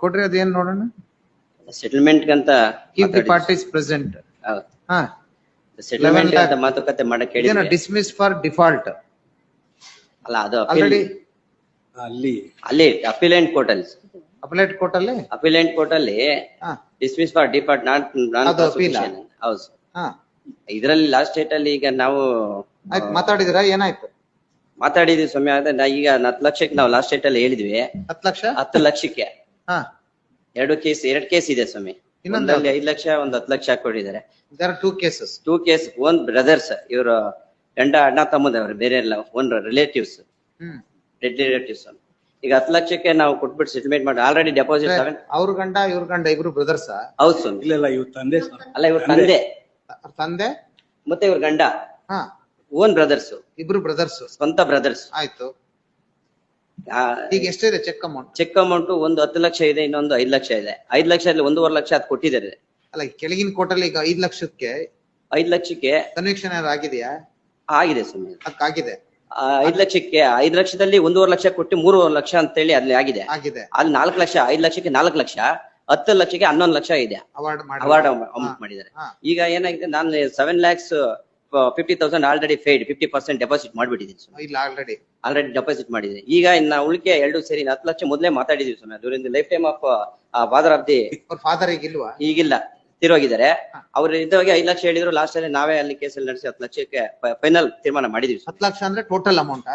ಕೊಡ್ರಿ ಅದೇನ್ ನೋಡೋಣ. ಸೆಟಲ್ಮೆಂಟ್ ಅಂತ ಕೀಪ್ ದಿ ಪಾರ್ಟೀಸ್ ಪ್ರೆಸೆಂಟ್. ಹಾ, ಸೆಟಲ್ಮೆಂಟ್ ಅಂತ ಮಾತುಕತೆ ಮಾಡಕ್ಕೆ ಹೇಳಿದ್ರೆ ಡಿಸ್ಮಿಸ್ ಫಾರ್ ಡಿಫಾಲ್ಟ್ ಅಲ್ಲ, ಅದು ಆಲ್ರೆಡಿ ಅಲ್ಲಿ ಅಪಿಲೆಂಟ್ ಕೋರ್ಟ್ ಅಲ್ಲಿ ಅಪಲೇಟ್ ಕೋರ್ಟ್ ಅಲ್ಲಿ ಡಿಸ್ಮಿಸ್ ಫಾರ್ ಡಿಫಾಲ್ಟ್ ನಾನ್ ಹೌದು. ಇದರಲ್ಲಿ ಲಾಸ್ಟ್ ಡೇಟ್ ಅಲ್ಲಿ ಈಗ ನಾವು ಮಾತಾಡಿದ್ರ ಏನಾಯ್ತು? ಮಾತಾಡಿದ್ವಿ ಸ್ವಾಮಿ. ಆದ್ರೆ ಈಗ 10 ಲಕ್ಷಕ್ಕೆ ನಾವು ಲಾಸ್ಟ್ ಡೇಟ್ ಅಲ್ಲಿ ಹೇಳಿದ್ವಿ. 10 ಲಕ್ಷಕ್ಕೆ ಎರಡು ಕೇಸ್ ಇದೆ ಸ್ವಾಮಿ. ಇನ್ನೊಂದಲ್ಲಿ 5 ಲಕ್ಷ, ಒಂದು 10 ಲಕ್ಷ ಕೊಟ್ಟಿದ್ದಾರೆ. ಟೂ ಕೇಸ್ ಓನ್ ಬ್ರದರ್ಸ್, ಇವರು ಗಂಡ ಅಣ್ಣ ತಮ್ಮದವ್ರು, ಬೇರೆ ಎಲ್ಲ ಓನ್ ರಿಲೇಟಿವ್ಸ್. ಈಗ 10 ಲಕ್ಷಕ್ಕೆ ನಾವು ಕೊಟ್ಬಿಟ್ಟು ಸೆಟಲ್ಮೆಂಟ್ ಮಾಡಿ ಆಲ್ರೆಡಿ ಡೆಪಾಸಿಟ್. ಅವ್ರ ಗಂಡ ಇವ್ರ ಗಂಡ ಇಬ್ರು ಬ್ರದರ್ಸ್? ಹೌದು ಸ್ವಾಮಿ. ಇಲ್ಲ, ಇವ್ರ ತಂದೆ ಅಲ್ಲ, ಇವ್ರ ತಂದೆ ಮತ್ತೆ ಇವ್ರ ಗಂಡ ಓನ್ ಬ್ರದರ್ಸ್, ಇಬ್ರು ಬ್ರದರ್ಸ್, ಸ್ವಂತ ಬ್ರದರ್ಸ್. ಆಯ್ತು. ಈಗ ಎಷ್ಟಿದೆ ಚೆಕ್ ಅಮೌಂಟ್? ಚೆಕ್ ಅಮೌಂಟ್ ಒಂದು 10 ಲಕ್ಷ ಇದೆ, ಇನ್ನೊಂದು 5 ಲಕ್ಷ ಇದೆ. 5 ಲಕ್ಷದಲ್ಲಿ 1.5 ಲಕ್ಷ ಅದು ಕೊಟ್ಟಿದ್ದಾರೆ. ಅಲ್ಲ, ಕೆಳಗಿನ ಕೋರ್ಟಲ್ಲಿ ಈಗ 5 ಲಕ್ಷಕ್ಕೆ ಕನ್ವಿಕ್ಷನ್ ಆಗಿದೆಯಾ? ಆಗಿದೆ ಸ್ವಾಮಿ, ಆಗಿದೆ. 5 ಲಕ್ಷಕ್ಕೆ 5 ಲಕ್ಷದಲ್ಲಿ 1.5 ಲಕ್ಷ ಕೊಟ್ಟು 3.5 ಲಕ್ಷ ಅಂತ ಹೇಳಿ ಅಲ್ಲಿ ಆಗಿದೆ. ಅಲ್ಲಿ 4 ಲಕ್ಷ, 5 ಲಕ್ಷಕ್ಕೆ 4 ಲಕ್ಷ, 10 ಲಕ್ಷಕ್ಕೆ 11 ಲಕ್ಷ ಇದೆ ಅವಾರ್ಡ್ ಅಮೌಂಟ್ ಮಾಡಿದ್ದಾರೆ. ಈಗ ಏನಾಗಿದೆ, ನಾನು 7,50,000 ಆಲ್ರೆಡಿ ಫೇಡ್ 50% ಡೆಪಾಸಿಟ್ ಮಾಡ್ಬಿಟ್ಟಿದ್ದೀನಿ. ಆಲ್ರೆಡಿ ಡೆಪಾಸಿಟ್ ಮಾಡಿದ್ದೀನಿ. ಈಗ ಇನ್ನ ಉಳಿಕೆ 2 ಸೇರಿ 10 ಲಕ್ಷ ಮೊದಲೇ ಮಾತಾಡಿದೀವಿ ಸ್ವಾಮಿ. ಅದರಿಂದ life time of father of the ಈಗಿಲ್ಲ, ತಿರೋಗಿದ್ದಾರೆ. ಅವ್ರು ಇದ್ದವಾಗ 5 ಲಕ್ಷ ಹೇಳಿದ್ರು. ಲಾಸ್ಟ್ ಅಲ್ಲಿ ನಾವೇ ಅಲ್ಲಿ ಕೇಸಲ್ಲಿ ನಡೆಸಿ 10 ಲಕ್ಷಕ್ಕೆ ಫೈನಲ್ ತೀರ್ಮಾನ ಮಾಡಿದೀವಿ. 10 ಲಕ್ಷ ಅಂದ್ರೆ ಟೋಟಲ್ ಅಮೌಂಟ್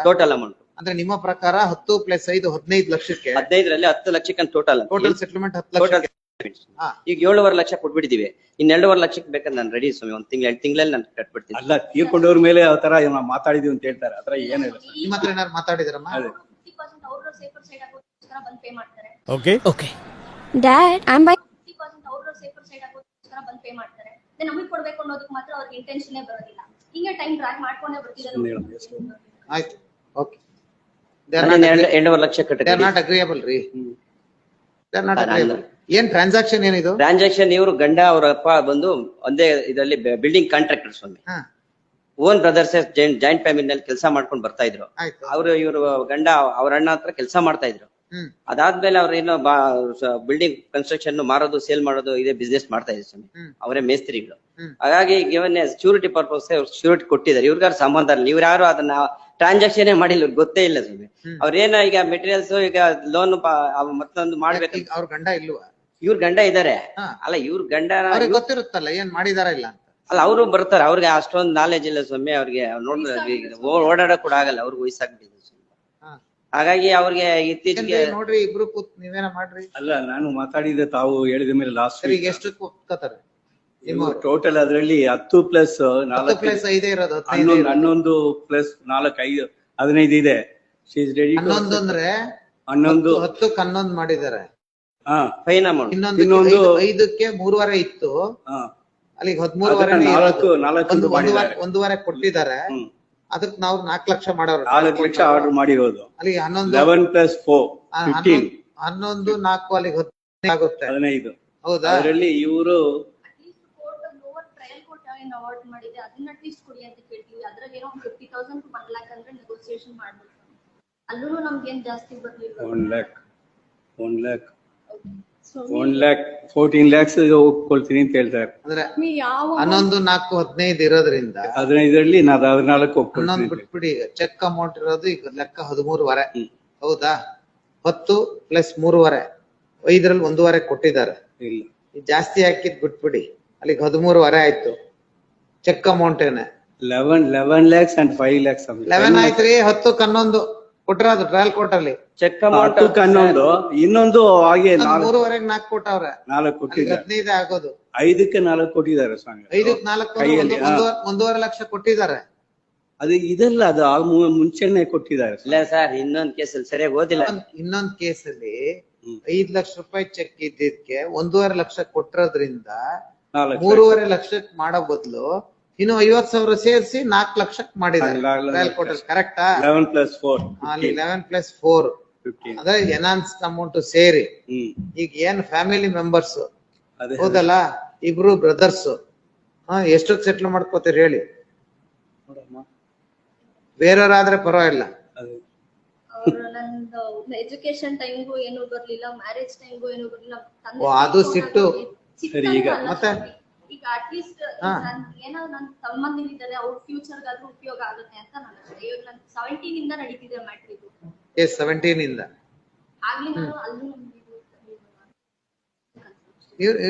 ಅಂದ್ರೆ ನಿಮ್ಮ ಪ್ರಕಾರ 10 + 5 15 ಲಕ್ಷಕ್ಕೆ, 15ರಲ್ಲಿ 10 ಲಕ್ಷಕ್ಕೆ ಟೋಟಲ್ ಸೆಟಲ್ಮೆಂಟ್ 10 ಲಕ್ಷ. ಈಗ 7.5 ಲಕ್ಷ ಕೊಟ್ಬಿಟ್ಟಿದೀವಿ. ಇನ್ 2.5 ಲಕ್ಷಕ್ಕೆ ಬೇಕಾದ್ರೆ ನಾನು ರೆಡಿ ಸ್ವಾಮಿ. 2 ತಿಂಗಳಲ್ಲಿ ನಾನು ಕಟ್ಬಿಡ್ತೀನಿ. ಅಲ್ಲ, ತೀರ್ಕೊಂಡವ್ರ ಮೇಲೆ ಯಾವ ತರ ಮಾತಾಡಿದೀವಿ ಅಂತ ಹೇಳ್ತಾರೆ. ಅದ್ರ ಏನಿಲ್ಲ. ನಿಮ್ಮ ಹತ್ರ ಏನಾದ್ರು ಮಾತಾಡಿದ್ರಮ್ಮ? Okay dad, I am by 50% ಅವರ ಸೇಫರ್ ಸೈಡ್ ಆಗೋಸ್ಕರ ಬಂದು ಪೇ ಮಾಡ್ತಾರೆ. ನಮಗೆ ಕೊಡಬೇಕು ಅನ್ನೋದಕ್ಕೆ ಮಾತ್ರ ಅವ್ರಿಗೆ ಇಂಟೆನ್ಷನ್ ಬರೋದಿಲ್ಲ. ಹಿಂಗೆ ಟೈಮ್ ಡ್ರ್ಯಾಗ್ ಮಾಡ್ಕೊಂಡೇ ಬರ್ತಿದ್ದಾರೆ. ಆಯ್ತು, ಓಕೆ. 2.5 ಲಕ್ಷ ದೇ ಆರ್ ನಾಟ್ ಅಗ್ರಿಯಬಲ್ ರೀ. They are not agreeable. ಏನ್ ಟ್ರಾನ್ಸಾಕ್ಷನ್ ಏನಿದು? ಟ್ರಾನ್ಸಾಕ್ಷನ್ ಇವರು ಗಂಡ ಅವ್ರ ಅಪ್ಪ ಬಂದು ಒಂದೇ ಇದರಲ್ಲಿ ಬಿಲ್ಡಿಂಗ್ ಕಾಂಟ್ರಾಕ್ಟರ್ ಸ್ವಾಮಿ. ಓನ್ ಬ್ರದರ್ಸ್ ಜಾಯಿಂಟ್ ಫ್ಯಾಮಿಲಿ ನಲ್ಲಿ ಕೆಲಸ ಮಾಡ್ಕೊಂಡು ಬರ್ತಾ ಇದ್ರು. ಅವರು ಇವರು ಗಂಡ ಅವ್ರ ಅಣ್ಣ ಹತ್ರ ಕೆಲಸ ಮಾಡ್ತಾ ಇದ್ರು. ಅದಾದ್ಮೇಲೆ ಅವ್ರ ಏನೋ ಬಿಲ್ಡಿಂಗ್ ಕನ್ಸ್ಟ್ರಕ್ಷನ್ ಮಾರೋದು, ಸೇಲ್ ಮಾಡೋದು, ಇದೇ ಬಿಸ್ನೆಸ್ ಮಾಡ್ತಾ ಇದ್ರು ಸ್ವಾಮಿ. ಅವರೇ ಮೇಸ್ತ್ರಿಗಳು. ಹಾಗಾಗಿ ಗಿವನ್ ಸೆಕ್ಯೂರಿಟಿ ಪರ್ಪಸ್ ಸೆಕ್ಯೂರಿಟಿ ಕೊಟ್ಟಿದ್ದಾರೆ. ಇವ್ರಿಗಾರ ಸಂಬಂಧ ಇಲ್ಲ. ಇವ್ರು ಯಾರು ಅದನ್ನ ಟ್ರಾನ್ಸಾಕ್ಷನ್ ಮಾಡಿಲ್ಲ, ಗೊತ್ತೇ ಇಲ್ಲ ಸ್ವಾಮಿ. ಅವ್ರೇನ ಈಗ ಮೆಟೀರಿಯಲ್ಸ್, ಈಗ ಲೋನ್ ಮತ್ತೊಂದು ಮಾಡ್ಬೇಕು. ಅವ್ರ ಗಂಡ ಇಲ್ವಾ? ಇವ್ರ ಗಂಡ ಇದಾರೆ. ಅಲ್ಲ, ಇವ್ರ ಗಂಡ ಗೊತ್ತಿರುತ್ತಲ್ಲ ಏನ್ ಮಾಡಿದಾರ ಇಲ್ಲ ಅಂತ. ಅಲ್ಲ, ಅವರು ಬರ್ತಾರೆ. ಅವ್ರಿಗೆ ಅಷ್ಟೊಂದು ನಾಲೆಜ್ ಇಲ್ಲ ಸ್ವಾಮಿ. ಅವ್ರಿಗೆ ಓಡಾಡಕ್ ಕೂಡ ಆಗಲ್ಲ, ಅವ್ರಿಗೆ ವಯಸ್ಸಾಗ್ಬಿಟ್ಟಿದೆ. ಹಾಗಾಗಿ ಅವ್ರಿಗೆ ಇತ್ತೀಚೆಗೆ ನೋಡ್ರಿ, ಇಬ್ರು ಕೂತ್ ನೀವೇನ ಮಾಡ್ರಿ. ಅಲ್ಲ, ನಾನು ಮಾತಾಡಿದ ತಾವು ಹೇಳಿದ ಮೇಲೆ ಲಾಸ್ಟ್ ಈಗ ಎಷ್ಟು ಕೂತ್ಕೋತಾರೆ? ಟೋಟಲ್ ಅದರಲ್ಲಿ 10 + 4 + 5 ಇರೋದು 11 + 4 5 15 ಇದೆ. 11 ಅಂದ್ರೆ 11 10ಕ್ಕೆ 11 ಮಾಡಿದ್ದಾರೆ. Fine amount. ಇನ್ನೊಂದು 5ಕ್ಕೆ 3.5 ಇತ್ತು. ಅಲ್ಲಿಗೆ 13.5 ಒಂದೂವರೆ ಕೊಟ್ಟಿದ್ದಾರೆ. ಅದಕ್ಕೆ ನಾವು 4 ಲಕ್ಷ ಮಾಡೋರು. 4 ಲಕ್ಷ ಆರ್ಡರ್ ಮಾಡಿರೋದು. ಅಲ್ಲಿಗೆ 11 + 4 15 11 4 ಅಲ್ಲಿಗೆ 15 ಆಗುತ್ತೆ. 15. ಹೌದಾ? ಅದರಲ್ಲಿ ಇವರು ಅವಾರ್ಡ್ ಮಾಡಿದೆ, ಅದನ್ನ ಅಟ್ಲೀಸ್ಟ್ ಕೊಡಿ ಅಂತ ಕೇಳ್ತೀವಿ. ಅದ್ರಲ್ಲಿ ಏನೋ 50,000 to 1 lakh ಅಂದ್ರೆ ನೆಗೋಸಿಯೇಷನ್ ಮಾಡ್ಬೇಕು. ಅಲ್ಲೂ ನಮ್ಗೆ ಏನ್ ಜಾಸ್ತಿ ಬರ್ಲಿಲ್ಲ. 1 lakh 14 lakhs ಹೋಗ್ಕೊಳ್ತೀನಿ ಅಂತ ಹೇಳ್ತಾರೆ. ಅಂದ್ರೆ 11 4 15 ಇರೋದ್ರಿಂದ 15ರಲ್ಲಿ 14 ಹೋಗ್ಕೊಳ್ತೀನಿ. ಬಿಟ್ಬಿಡಿ. ಚೆಕ್ ಅಮೌಂಟ್ ಇರೋದು ಈಗ ಲೆಕ್ಕ 13.5. ಹೌದಾ? 10 + 3.5 5ರಲ್ಲಿ 1.5 ಕೊಟ್ಟಿದ್ದಾರೆ. ಜಾಸ್ತಿ ಹಾಕಿದ್ ಬಿಟ್ಬಿಡಿ. ಅಲ್ಲಿಗೆ 13.5 ಆಯ್ತು. ಚೆಕ್ ಅಮೌಂಟ್ ಏನೇ 11 lakhs and 5 lakhs. 11 ಆಯ್ತ್ರಿ. 10ಕ್ಕೆ 11 ಕೊಟ್ಟಿರೋದು ಟ್ರಯಲ್ ಕೋರ್ಟ್ ಅಲ್ಲಿ. ಚೆಕ್ ಅಮೌಂಟ್ 11 ಇನ್ನೊಂದು ಹಾಗೆ 3.5ಗೆ 4 ಕೊಟ್ಟವ್ರೆ. 4 ಕೊಟ್ಟಿದ್ದಾರೆ. 15 ಆಗೋದು. 5ಕ್ಕೆ 4 ಕೊಟ್ಟಿದ್ದಾರೆ ಸ್ವಾಮಿ. 5ಕ್ಕೆ 4 1.5 ಲಕ್ಷ ಕೊಟ್ಟಿದ್ದಾರೆ. ಅದು ಇದೆಲ್ಲ ಅದು ಮುಂಚೆನೆ ಕೊಟ್ಟಿದ್ದಾರೆ. ಇಲ್ಲ ಸರ್, ಇನ್ನೊಂದ್ ಕೇಸಲ್ಲಿ ಸರಿಯಾಗಿ ಓದಿಲ್ಲ. ಇನ್ನೊಂದ್ ಕೇಸಲ್ಲಿ 5 ಲಕ್ಷ ರೂಪಾಯಿ ಚೆಕ್ ಇದ್ದಿದ್ಕೆ 1.5 ಲಕ್ಷ ಕೊಟ್ಟಿರೋದ್ರಿಂದ 3.5 ಲಕ್ಷಕ್ಕೆ ಮಾಡೋ ಬದಲು ಇನ್ನು 50,000 ಸೇರಿಸಿ 4 ಲಕ್ಷಕ್ಕೆ ಮಾಡಿದ್ದಾರೆ. ಕರೆಕ್ಟಾ? 11 + 4 ಅಲ್ಲಿ 11 + 4 ಅದೇ ಎನಾನ್ಸ್ಡ್ ಅಮೌಂಟ್ ಸೇರಿ. ಈಗ ಏನ್ ಫ್ಯಾಮಿಲಿ ಮೆಂಬರ್ಸ್ ಹೌದಲ್ಲ, ಇಬ್ರು ಬ್ರದರ್ಸ್, ಎಷ್ಟಕ್ಕೆ ಸೆಟ್ಲ್ ಮಾಡ್ಕೋತೀರಿ ಹೇಳಿ? ಬೇರೆಯವರಾದ್ರೆ ಪರವಾಗಿಲ್ಲ. ನಂದು ಒಂದು ಎಜುಕೇಶನ್ ಟೈಮ್ಗೂ ಏನು ಬರ್ಲಿಲ್ಲ, ಮ್ಯಾರೇಜ್ ಟೈಮ್ಗೂ ಏನು ಬರ್ಲಿಲ್ಲ. ಓ, ಅದು ಸಿಟ್ಟು. ಸರಿ, ಈಗ ಮತ್ತೆ? ಈಗ ಅಟ್ಲೀಸ್ಟ್ ಏನೋ ನನ್ನ ತಮ್ಮಂದಿರಿದ್ದಾರೆ, ಅವ್ರ ಫ್ಯೂಚರ್ಗಾದ್ರೂ ಉಪಯೋಗ ಆಗುತ್ತೆ ಅಂತ ನಾನು ಅಷ್ಟೇ. ಇವಾಗ ನನ್ 17 ಇಂದ ನಡೀತಿದೆ ಮ್ಯಾಟ್ರ್ ಇದು. 17 ಇಂದ ಆಗ್ಲಿ ನಾನು ಅಲ್ಲೂ ನಮ್ಗೆ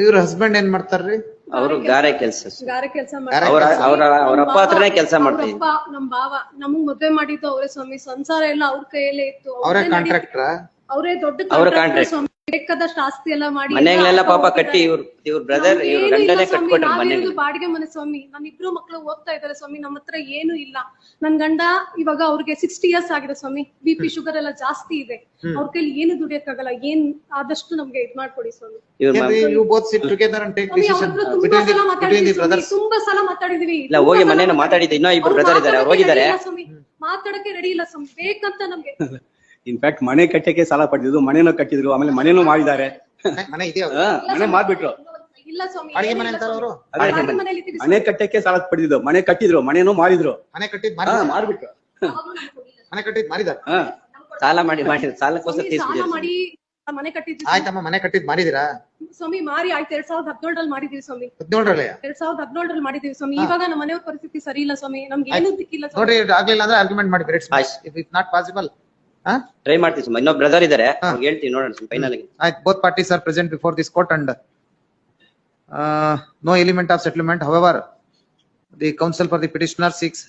ಇವ್ರ ಹಸ್ಬೆಂಡ್ ಏನ್ ಮಾಡ್ತಾರ್ರಿ? ಅವರು ಗಾರೆ ಕೆಲಸ, ಗಾರೆ ಕೆಲಸ ಅವ್ರ ಅಪ್ಪ ಹತ್ರನೇ ಕೆಲಸ ಮಾಡ್ತಿದ್ರು. ನಮ್ ಭಾವ ನಮಗ್ ಮದ್ವೆ ಮಾಡಿದ್ದು ಅವ್ರೆ ಸ್ವಾಮಿ. ಸಂಸಾರ ಎಲ್ಲ ಅವ್ರ ಕೈಯಲ್ಲೇ ಇತ್ತು. ಅವರೇ ಕಾಂಟ್ರಾಕ್ಟರ್? ಅವರೇ ದೊಡ್ಡ ಅವ್ರ contractor contract. ಸ್ವಾಮಿ. ಬೇಕಾದಷ್ಟು ಆಸ್ತಿ ಎಲ್ಲ ಮಾಡಿ ಮನೆಗಳೆಲ್ಲ ಪಾಪ ಕಟ್ಟಿ ಇವ್ರ ಬ್ರದರ್ ಇವ್ರ ಗಂಡನೇ ಕಟ್ಕೊಟ್ರು ಮನೆ. ಬಾಡಿಗೆ ಮನೆ ಸ್ವಾಮಿ. ನನ್ನ ಇಬ್ರು ಮಕ್ಳು ಓದ್ತಾ ಇದಾರೆ ಸ್ವಾಮಿ. ನಮ್ಮ ಹತ್ರ ಏನು ಇಲ್ಲ. ನನ್ ಗಂಡ ಇವಾಗ ಅವ್ರಿಗೆ 60 years ಆಗಿದೆ ಸ್ವಾಮಿ. BP ಶುಗರ್ ಎಲ್ಲ ಜಾಸ್ತಿ ಇದೆ. ಅವ್ರ ಕೈಲಿ ಏನು ದುಡಿಯಕ್ಕಾಗಲ್ಲ. ಏನ್ ಆದಷ್ಟು ನಮ್ಗೆ ಇದ್ ಮಾಡ್ಕೊಡಿ ಸ್ವಾಮಿ. You both sit together and take ಸ್ವಾಮಿ, ಅವ್ರ decision ಹತ್ರ ತುಂಬಾ between ಸಲ the ಮಾತಾಡಿದೀವಿ ಸ್ವಾಮಿ. brothers. ತುಂಬಾ ಸಲ ಮಾತಾಡಿದೀವಿ. ಇಲ್ಲ, ಹೋಗಿ ಮನೇನ ಮಾತಾಡಿದ್ದೆ. ಇನ್ನೂ ಇಬ್ರು ಬ್ರದರ್ ಇದಾರೆ, ಅವ್ರು ಹೋಗಿದ್ದಾರೆ. ಮಾತಾಡಕ್ಕೆ ರೆಡಿ ಇಲ್ಲ ಸ್ವಾಮಿ. ಬೇಕಂತ ನಮ್ಗೆ ಇನ್ಫ್ಯಾಕ್ಟ್ ಮನೆ ಕಟ್ಟಕ್ಕೆ ಸಾಲ ಪಡೆದಿದ್ದು, ಮನೇನು ಕಟ್ಟಿದ್ರು, ಆಮೇಲೆ ಮನೇನು ಮಾಡಿದ್ದಾರೆ. ಮನೆ ಇದೆಯಾ? ಮನೆ ಮಾಡ್ಬಿಟ್ರು. ಇಲ್ಲ ಸ್ವಾಮಿ. ಬಾಡಿಗೆ ಮನೆ ಅಂತಾರ ಅವರು? ಬಾಡಿಗೆ ಮನೇಲಿ ಇದ್ದೀವಿ ಮನೆ ಕಟ್ಟಕ್ಕೆ ಸಾಲ ಪಡೆದಿದ್ದು, ಮನೆ ಕಟ್ಟಿದ್ರು, ಮನೇನು ಮಾಡಿದ್ರು. ಮನೆ ಕಟ್ಟಿದ್ ಮಾರ್ಬಿಟ್ರು. ಮನೆ ಕಟ್ಟಿದ್ ಮಾರಿದಾರ? ಸಾಲ ಮಾಡಿದ್ರು, ಸಾಲಕ್ಕೋಸ್ಕರ ಸ್ವಾಮಿ. ಸಾಲ ತೀರ್ಸ್ಬಿಟ್ಟಿದ್ರು. ಮಾಡಿ ಮನೆ ಕಟ್ಟಿದ್ವಿ ಆಯ್ತಮ್ಮ, ಮನೆ ಕಟ್ಟಿದ್ ಮಾರಿದಿರಾ ಸ್ವಾಮಿ. ಮಾರಿ ಆಯ್ತು. 2017 ಮಾಡಿದೀವಿ ಸ್ವಾಮಿ. 17 2017 ಮಾಡಿದೀವಿ ಸ್ವಾಮಿ. ಇವಾಗ ನಮ್ಮ ಮನೆಯವ್ರ ಪರಿಸ್ಥಿತಿ ಸರಿ ಇಲ್ಲ ಸ್ವಾಮಿ. ನಮ್ಗೆ ಏನು ದಿಕ್ಕಿಲ್ಲ ಸ್ವಾಮಿ. ನೋಡ್ರಿ, ಆಗ್ಲಿಲ್ಲ ಅಂದ್ರೆ ಆರ್ಗ್ಯುಮೆಂಟ್ ಮಾಡಿ ಬಿಡಿ. ಇಫ್ ನಾಟ್ ಪಾಸಿಬಲ್ ಟ್ರೈ ಮಾಡ್ತೀವಿ ಸುಮ್ಮ. ಇನ್ನೊಬ್ಬ ಬ್ರದರ್ ಇದಾರೆ, ಅವ್ರಿಗೆ ಹೇಳ್ತೀವಿ ನೋಡೋಣ ಫೈನಲ್ ಆಗಿ. ಆಯ್ತು. both parties are present before this court and no element of settlement. However, the counsel for the petitioner seeks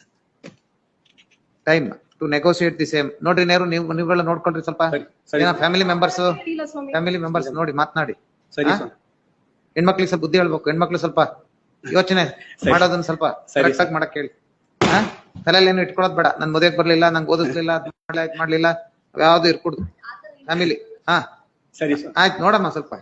time to negotiate the same. ನೋಡ್ರಿ, ನೀವುಗಳ ನೋಡ್ಕೊಳ್ರಿ ಸ್ವಲ್ಪ. ಏನೋ ಫ್ಯಾಮಿಲಿ ಮೆಂಬರ್ಸ್ ಇಲ್ಲ ಸ್ವಾಮಿ. ನೋಡಿ ಮಾತನಾಡಿ. ಸರಿ ಸರ್. ಹೆಣ್ಮಕ್ಳಿಗೆ ಸ್ವಲ್ಪ ಬುದ್ಧಿ ಹೇಳ್ಬೇಕು. ಹೆಣ್ಮಕ್ಳು ಸ್ವಲ್ಪ ಯೋಚನೆ ಮಾಡೋದನ್ನ ಸ್ವಲ್ಪ ಕರೆಕ್ಟ್ ಆಗಿ ಮಾಡಕ್ ಹೇಳಿ. ತಲೆಯಲ್ಲಿ ಏನು ಇಟ್ಕೊಳ್ಳೋದ್ ಬೇಡ. ನನ್ ಮದುವೆಗೆ ಬರ್ಲಿಲ್ಲ, ನಂಗೆ ಓದಿಸ್ಲಿಲ್ಲ, ಮಾಡ್ಲಿಲ್ಲ, ಯಾವ್ದು ಇರ್ಕೊಡುದು ಫ್ಯಾಮಿಲಿ. ಸರಿ ಸರ್. ಆಯ್ತು, ನೋಡಮ್ಮ ಸ್ವಲ್ಪ.